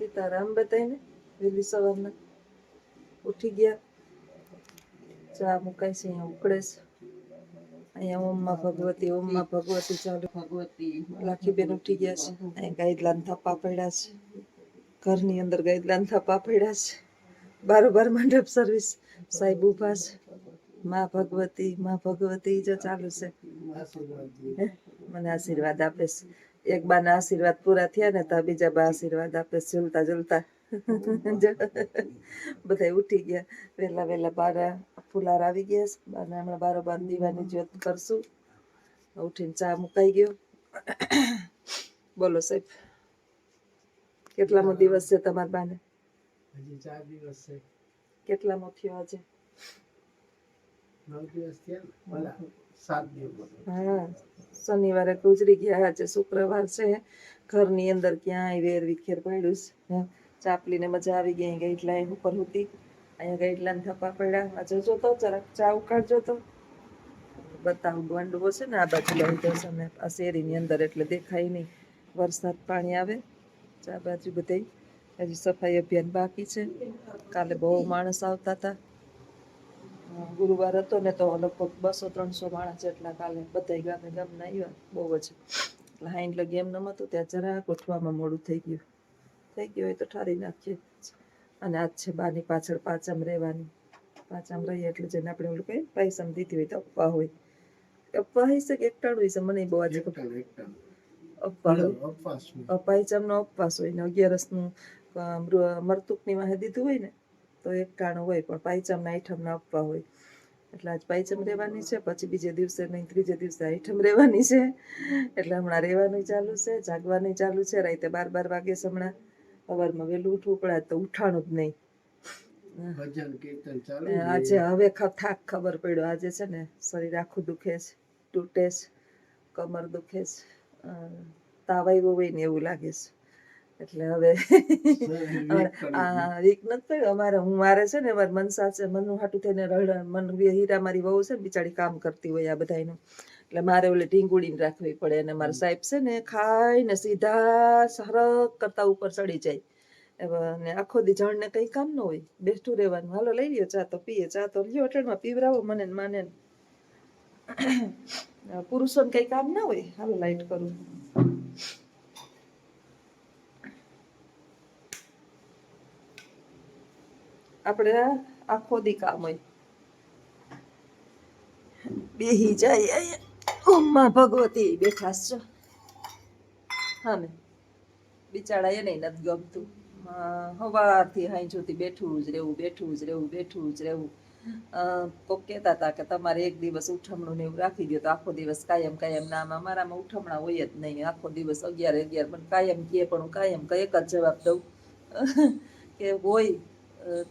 સીતારામ બતાવીને વહેલી સવારના ઉઠી ગયા. ચા મુકાય છે, અહીંયા ઉકળે છે. અહીંયા ઓમમાં ભગવતી ચાલુ. લાખીબેન ઉઠી ગયા છે. અહીંયા ગાઈડલાન થપ્પા પડ્યા છે. ઘરની અંદર ગાઈડલાન થપ્પા પડ્યા છે. બારોબાર મંડપ સર્વિસ સાહેબ ઉભા છે. માં ભગવતી જો ચાલુ છે. મને આશીર્વાદ આપે છે. એક બાના આશીર્વાદ પૂરા થયા ને તો બીજા બા આશીર્વાદ આપે છે. ઝૂલતા ઝૂલતા બધા ઉઠી ગયા. વહેલા બારા ફુલાર આવી ગયા છે. બાને હમણાં બારોબાર દીવાની જ્યોત કરશું. ઉઠીને ચા મુકાઈ ગયો. બોલો સાહેબ, કેટલામો દિવસ છે તમારા બાને? હજી 4 દિવસ છે. કેટલામો થયો આજે? 9 દિવસ થયા. 7 દિવસ. હા, શનિવારે ગુજરી ગયા. આજે શુક્રવાર છે. ઘરની અંદર ક્યાંય વેર વિખેર પડ્યું છે. ચાપલીને મજા આવી ગઈ. ગાઈડલાઈન ઉપર હતી. અહીંયા ગાઈડલાઈન થપ્પા પડ્યા. આજે જોતો જરાક ચા ઉકાળજો તો બતાવું. ગંડવો છે ને આ બાજુ લઈ જશે ને આ શેરીની અંદર એટલે દેખાય નહીં. વરસાદ પાણી આવે. ચા બાજુ બધાય હજી સફાઈ અભિયાન બાકી છે. કાલે બહુ માણસ આવતા હતા. ગુરુવાર હતો ને તો લગભગ 200-300 માણસ જેટલા કાલે બધા ગામના આવ્યા. બહુ જ એટલે હાઈન લગી એમ નમ હતું. ત્યાં જરાક ઉઠવામાં મોડું થઈ ગયું હોય તો ઠારી નાખીએ. અને આજ છે બાની પાછળ પાંચમ રહેવાની. પાંચમ રહીએ એટલે જેને આપણે ઓલું કહીએ પાયસમ દીધી હોય તો અપ્પા હોય. અપ્પા હોય છે કે એકટાણું હોય છે? મને બહુ આજે અપ્પા હોય. પાંચમનો અપવાસ હોય ને 11સનું મરતુકની વાહે દીધું હોય ને તો એકટાણું હોય. પણ પાંચમના આઠમના અપ્પા હોય. એટલે આજ પાંચમ રહેવાની છે. પછી બીજે દિવસે નહીં, ત્રીજે દિવસે આઠમ રહેવાની છે. એટલે હમણાં રહેવાનું ચાલુ છે, જાગવાનું ચાલુ છે. રાતે 12 વાગે છે. હમણાં સવારમાં વહેલું ઉઠવું પડે તો ઉઠાણું જ નહીં. આજે હવે થાક ખબર પડ્યો. આજે છે ને શરીર આખું દુખે છે, તૂટે છે, કમર દુખે છે, તાવ આવ્યો હોય ને એવું લાગે છે. એટલે હવે વીક નથી પડ્યો મારે છે ને મારે મનસા છે. મનનું હાટું થઈને હીરા મારી વહુ છે ને બિચારી કામ કરતી હોય આ બધાનું. એટલે મારે ઓલે ઢીંગુડીને રાખવી પડે. અને મારા સાહેબ છે ને ખાઈને સીધા સરક કરતા ઉપર ચડી જાય. ને આખો દી જણને કઈ કામ ન હોય, બેઠું રહેવાનું. હાલો લઈ લ્યો ચા તો પીએ. ચા તો લ્યો અટણમાં પીવરાવો મને ને માને. પુરુષોને કઈ કામ ના હોય. હાલો લાઈટ કરું. આપણે આખો દી કામ હોય. બેહી જાય. ઓમમાં ભગવતી બેઠા છો. હા ને બિચારા એને નથી ગમતું. સવારથી હાઈ સુધી બેઠું જ રહેવું. કોક કહેતા હતા કે તમારે એક દિવસ ઉઠમણું ને એવું રાખી દો તો આખો દિવસ કાયમ ના. અમારામાં ઉઠમણા હોય જ નહીં. આખો દિવસ 11 પણ કાયમ કહે. પણ હું કાયમ એક જ જવાબ દઉં કે હોય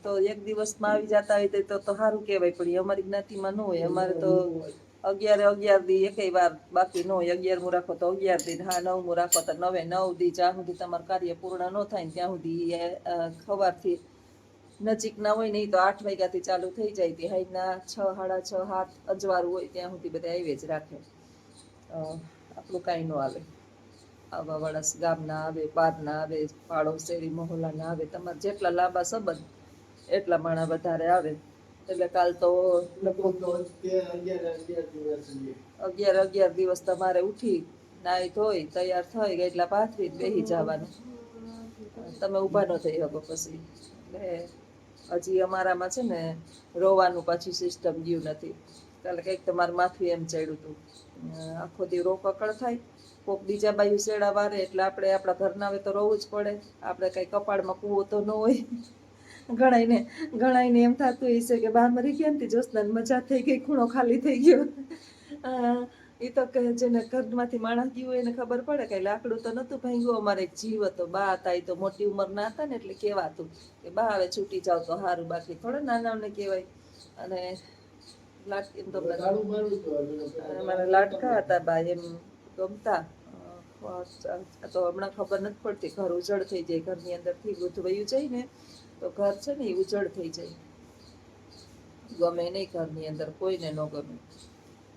તો એક દિવસમાં આવી જતા હોય તો સારું કહેવાય. પણ અમારી જ્ઞાતિમાં ન હોય. અમારે તો 11 દી એકેય વાર બાકી ન હોય. 11મું રાખો તો 11 દી, હા 9મું રાખો તો 9 દી. જ્યાં સુધી તમારું કાર્ય પૂર્ણ ન થાય ને ત્યાં સુધી સવારથી નજીક ના હોય નહીં તો 8 વાગ્યાથી ચાલુ થઈ જાય. તે હાઈના 6, 6:30, 7 અજવાળું હોય ત્યાં સુધી બધા આવી જ રાખે. આપણું કાંઈ ન આવે. આવા વરસ ગામના આવે, બહારના આવે, પાડોશ શેરી મહોલ્લાના આવે. તમારે જેટલા લાંબા સંબંધ એટલા માણા વધારે આવે. એટલે કાલ તો લગભગ 11 દિવસ તમારે ઉઠી નાઈ ધોઈ તૈયાર થઈ ગઈ એટલા પાથરી બેસી જવાનું. તમે ઊભા ન થઈ શકો પછી. એટલે હજી અમારામાં છે ને રોવાનું પાછું સિસ્ટમ ગયું નથી. કાલે કંઈક તમારું માથું એમ ચડ્યું હતું. આખો દી રોકકળ થાય. કોક બીજા બાજુ શેડા વારે એટલે આપણે આપણા ઘરના આવે તો રોવું જ પડે. આપણે કઈ કપાળમાં કૂવો તો ન હોય. ઘણાઈને એમ થતું હશે કે બહાર મરી ગયા ને જોશનાને મજા થઈ ગઈ, ખૂણો ખાલી થઈ ગયો. એ તો કહે જેને ઘરમાંથી માણસ ગયું એને ખબર પડે. કઈ લાકડું તો નતું ભાંગ્યું. અમારે એક જીવ હતો. બા હતા. એ તો મોટી ઉંમરના હતા ને એટલે કહેવાતું કે બા હવે છૂટી જાવ તો સારું. બાકી થોડા નાનાઓને કહેવાય. અને મારા લાડકા હતા બા, એમ ગમતા. તો હમણાં ખબર નથી પડતી. ઘર ઉજળ થઈ જાય. ઘરની અંદરથી વૃદ્ધ વયું જાય ને તો ઘર છે ને એ ઉજળ થઈ જાય. ગમે નહીં ઘરની અંદર, કોઈને ન ગમે.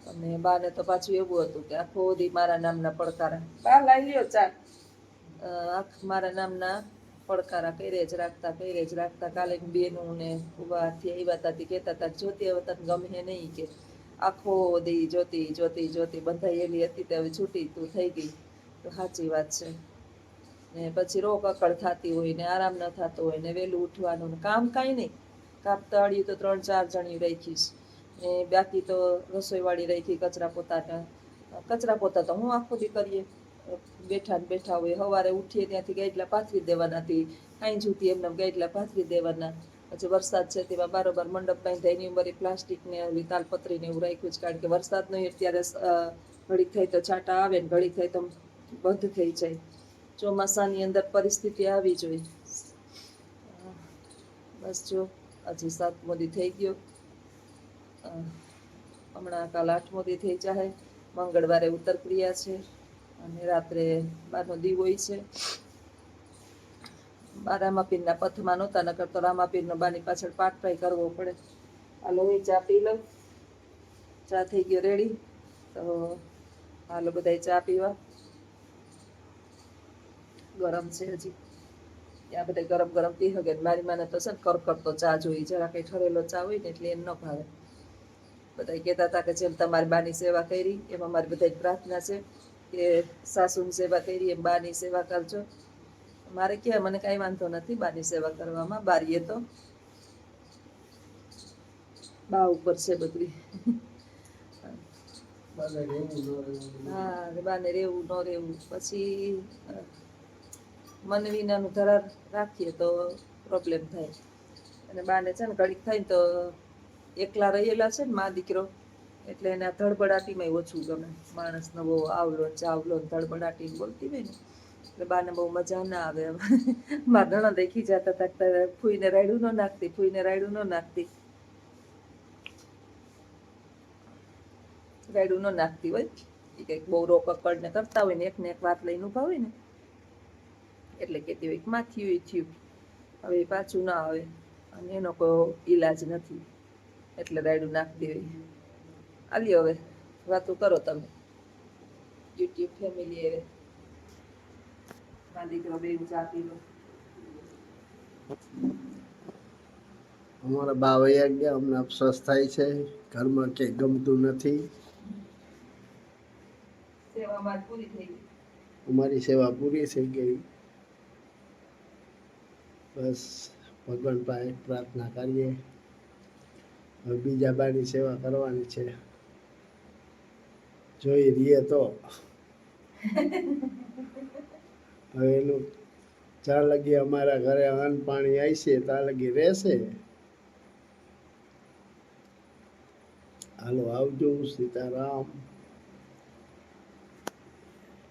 અને બાને તો પાછું એવું હતું કે આખો દી મારા નામના પડકારા. બા લઈ લ્યો ચા. મારા નામના પડકારા કરે જ રાખતા કાલે બેનું ને ઉભા આવ્યા હતા તે કહેતા હતા જોતી હવે તને ગમે નહીં કે આખો દી જોતી બંધાયેલી હતી તે હવે છૂટી તું થઈ ગઈ તો સાચી વાત છે ને પછી રોગ અકળ થતી હોય ને આરામ ન થતો હોય ને વહેલું ઉઠવાનું ને કામ કાંઈ નહીં કાપ તળિયું તો 3-4 જણી રાખીશ ને બાકી તો રસોઈવાળી રાખી કચરા પોતા તો હું આખો દી કરીએ બેઠા હોય સવારે ઉઠીએ ત્યાંથી ગાઈડલા પાથરી દેવાના હતી કાંઈ જૂતી એમને ગાઈડલા પાથરી દેવાના પછી વરસાદ છે તેમાં બારોબાર મંડપ બાંધાય એની ઉપર પ્લાસ્ટિક ને તાલપત્રી ને એવું રાખ્યું છે કારણ કે વરસાદ નો અત્યારે ઘડીક થાય તો છાંટા આવે ને ઘડીક થાય તો બંધ થઈ જાય ચોમાસાની અંદર પરિસ્થિતિ આવી જોઈએ બસ જો હજી 7મો દી થઈ ગયો હમણાં કાલ 8મો દી થઈ જાય મંગળવારે ઉત્તર ક્રિયા છે અને રાત્રે 12નો દી હોય છે રામાપીરના પથમાં નહોતા નકર તો રામાપીરનો બાની પાછળ પાઠ પાઈ કરવો પડે હાલો હું ચા પી લઉં ચા થઈ ગયો રેડી તો હાલો બધા ચા પીવા ગરમ છે હજી ત્યાં બધા ગરમ ગરમ પી શકે મારી માને તો છે ને કરકરતો ચા જોઈએ જરા કંઈ ઠરેલો ચા હોય ને એટલે એમ ન ભાવે બધા કહેતા હતા કે જેમ તમારી બાની સેવા કરી એમાં મારી બધા પ્રાર્થના છે કે સાસુની સેવા કરી એમ બાની સેવા કરજો મારે ક્યાં મને કાંઈ વાંધો નથી બાની સેવા કરવામાં બારીએ તો બા ઉપર છે બધી બાને રહેવું ન રહેવું હા બાને રહેવું ન રહેવું પછી મન વિનાનું ધરાર રાખીએ તો પ્રોબ્લેમ થાય અને બાને છે ને ઘડીક થાય ને તો એકલા રહેલા છે ને મા દીકરો એટલે એને આ ધડબડાટીમાં ઓછું ગમે માણસ નવો આવલો ચાવલો ધડબડાટીને બોલતી હોય ને એટલે બાને બહુ મજા ના આવે મારા નણંદ દેખી જતા હતા ફૂઈને રાયડું ન નાખતી રાયડું ન નાખતી હોય એ કંઈક બહુ રોકકડ ને કરતા હોય ને એકને એક વાત લઈને ઊભા હોય ને એટલે કહેતી હોય કે માં થયું હવે પાછું ના આવે અને એનો કોઈ ઈલાજ નથી એટલે રાયડું નાખતી હોય આલ્યો હવે વાતો કરો તમે યુટ્યુબ ફેમિલી હવે દીકરો બે ચા પી લો અમારા બા વૈયા ગયા અમને અફસોસ થાય છે ઘરમાં ક્યાંય ગમતું નથી સેવામાં પૂરી થઈ ગઈ અમારી સેવા પૂરી થઈ ગઈ બસ ભગવાન પાસે પ્રાર્થના કરીએ હવે બીજા બાની સેવા કરવાની છે જોઈ રહીએ તો હવે એનું જ્યાં લગી અમારા ઘરે અન્ન પાણી આવશે ત્યાં લગી રહેશે હાલો આવજો સીતારામ